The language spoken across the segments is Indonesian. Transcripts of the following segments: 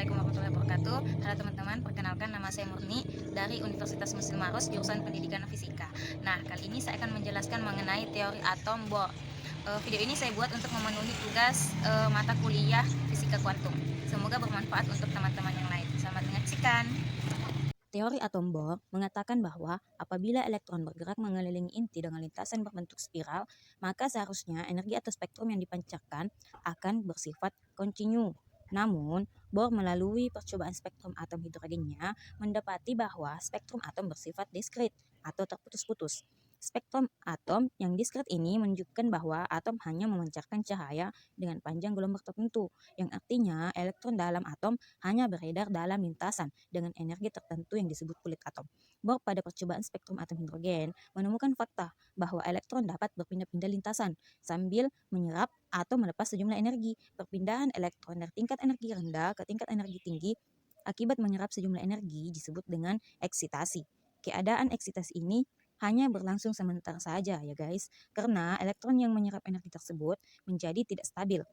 Assalamualaikum warahmatullahi wabarakatuh. Halo teman-teman, perkenalkan nama saya Murni dari Universitas Muslim Maros, jurusan Pendidikan Fisika. Nah, kali ini saya akan menjelaskan mengenai teori atom Bohr. Video ini saya buat untuk memenuhi tugas mata kuliah Fisika Kuantum. Semoga bermanfaat untuk teman-teman yang lain. Selamat menyaksikan. Teori atom Bohr mengatakan bahwa apabila elektron bergerak mengelilingi inti dengan lintasan berbentuk spiral, maka seharusnya energi atau spektrum yang dipancarkan akan bersifat kontinu. Namun, Bohr melalui percobaan spektrum atom hidrogennya mendapati bahwa spektrum atom bersifat diskrit atau terputus-putus. Spektrum atom yang diskrit ini menunjukkan bahwa atom hanya memancarkan cahaya dengan panjang gelombang tertentu, yang artinya elektron dalam atom hanya beredar dalam lintasan dengan energi tertentu yang disebut kulit atom. Bohr pada percobaan spektrum atom hidrogen menemukan fakta bahwa elektron dapat berpindah-pindah lintasan sambil menyerap atau melepas sejumlah energi. Perpindahan elektron dari tingkat energi rendah ke tingkat energi tinggi akibat menyerap sejumlah energi disebut dengan eksitasi. Keadaan eksitasi ini hanya berlangsung sementara saja ya guys, karena elektron yang menyerap energi tersebut menjadi tidak stabil,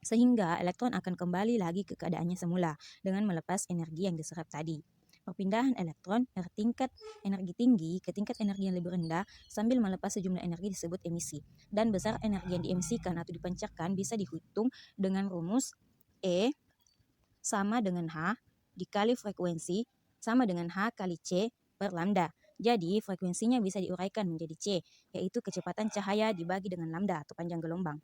sehingga elektron akan kembali lagi ke keadaannya semula dengan melepas energi yang diserap tadi. Perpindahan elektron dari tingkat energi tinggi ke tingkat energi yang lebih rendah sambil melepas sejumlah energi disebut emisi. Dan besar energi yang diemisikan atau dipancarkan bisa dihitung dengan rumus E sama dengan H dikali frekuensi sama dengan H kali C per lambda. Jadi frekuensinya bisa diuraikan menjadi C, yaitu kecepatan cahaya dibagi dengan lambda atau panjang gelombang.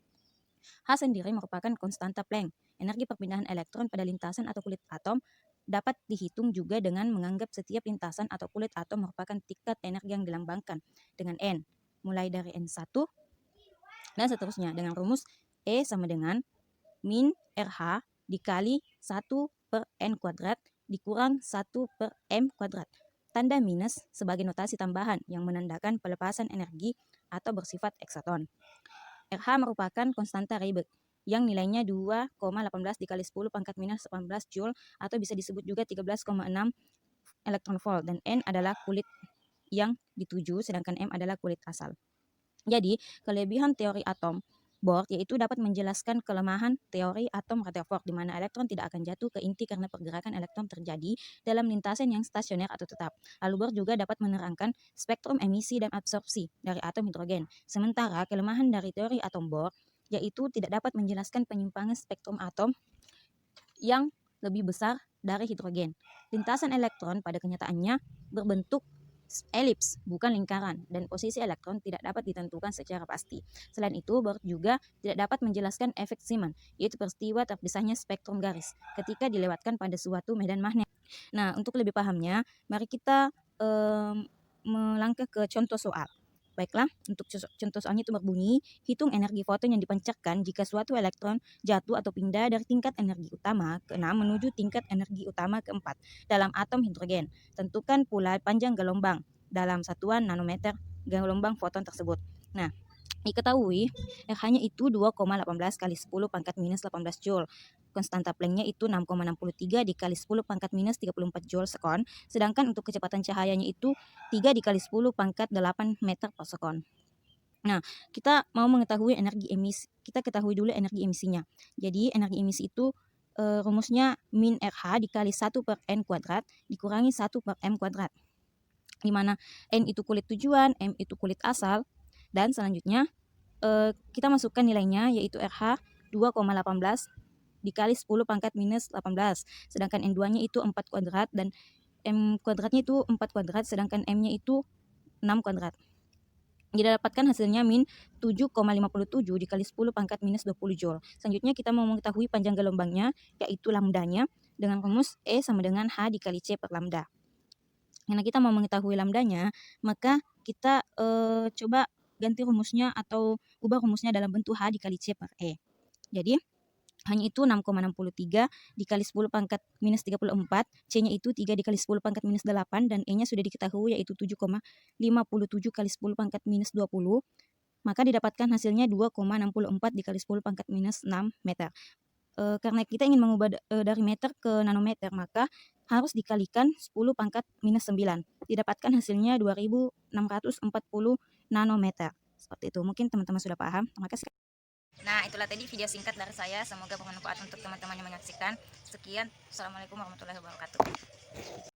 H sendiri merupakan konstanta Planck. Energi perpindahan elektron pada lintasan atau kulit atom dapat dihitung juga dengan menganggap setiap lintasan atau kulit atom merupakan tingkat energi yang dilambangkan dengan N, mulai dari N1 dan seterusnya dengan rumus E sama dengan min RH dikali 1 per N kuadrat dikurang 1 per M kuadrat. Tanda minus sebagai notasi tambahan yang menandakan pelepasan energi atau bersifat eksaton. RH merupakan konstanta Rayleigh yang nilainya 2,18 dikali 10 pangkat minus 18 Joule atau bisa disebut juga 13,6 elektron volt, dan N adalah kulit yang dituju sedangkan M adalah kulit asal. Jadi, kelebihan teori atom Bohr yaitu dapat menjelaskan kelemahan teori atom Rutherford, di mana elektron tidak akan jatuh ke inti karena pergerakan elektron terjadi dalam lintasan yang stasioner atau tetap. Lalu Bohr juga dapat menerangkan spektrum emisi dan absorpsi dari atom hidrogen. Sementara kelemahan dari teori atom Bohr yaitu tidak dapat menjelaskan penyimpangan spektrum atom yang lebih besar dari hidrogen. Lintasan elektron pada kenyataannya berbentuk elips, bukan lingkaran, dan posisi elektron tidak dapat ditentukan secara pasti. Selain itu, Bohr juga tidak dapat menjelaskan efek Zeeman, yaitu peristiwa terpisahnya spektrum garis ketika dilewatkan pada suatu medan magnet. Nah, untuk lebih pahamnya, mari kita melangkah ke contoh soal. Baiklah, untuk contoh soalnya itu berbunyi, hitung energi foton yang dipancarkan jika suatu elektron jatuh atau pindah dari tingkat energi utama ke-6 menuju tingkat energi utama ke-4 dalam atom hidrogen. Tentukan pula panjang gelombang dalam satuan nanometer gelombang foton tersebut. Nah, diketahui RH-nya itu 2,18 kali 10 pangkat minus 18 Joule. Konstanta Planck-nya itu 6,63 dikali 10 pangkat minus 34 Joule sekon. Sedangkan untuk kecepatan cahayanya itu 3 dikali 10 pangkat 8 meter per sekon. Nah, kita mau mengetahui energi emisi. Kita ketahui dulu energi emisinya. Jadi energi emisi itu rumusnya min RH dikali 1 per N kuadrat dikurangi 1 per M kuadrat. Di mana N itu kulit tujuan, M itu kulit asal. Dan selanjutnya kita masukkan nilainya yaitu RH 2,18 dikali 10 pangkat minus 18. Sedangkan N2-nya itu 4 kuadrat dan M kuadratnya itu 4 kuadrat sedangkan M-nya itu 6 kuadrat. Didapatkan hasilnya min 7,57 dikali 10 pangkat minus 20 Joule. Selanjutnya kita mau mengetahui panjang gelombangnya yaitu lambdanya dengan rumus E sama dengan H dikali C per lambda. Karena kita mau mengetahui lambdanya, maka kita coba ganti rumusnya atau ubah rumusnya dalam bentuk H dikali C per E. Jadi, hanya itu 6,63 dikali 10 pangkat minus 34, C-nya itu 3 dikali 10 pangkat minus 8, dan E-nya sudah diketahui yaitu 7,57 kali 10 pangkat minus 20, maka didapatkan hasilnya 2,64 dikali 10 pangkat minus 6 meter. Karena kita ingin mengubah dari meter ke nanometer, maka harus dikalikan 10 pangkat minus 9. Didapatkan hasilnya 2640 nanometer. Seperti itu. Mungkin teman-teman sudah paham. Terima kasih. Nah, itulah tadi video singkat dari saya, semoga bermanfaat untuk teman-teman yang menyaksikan. Sekian, assalamualaikum warahmatullahi wabarakatuh.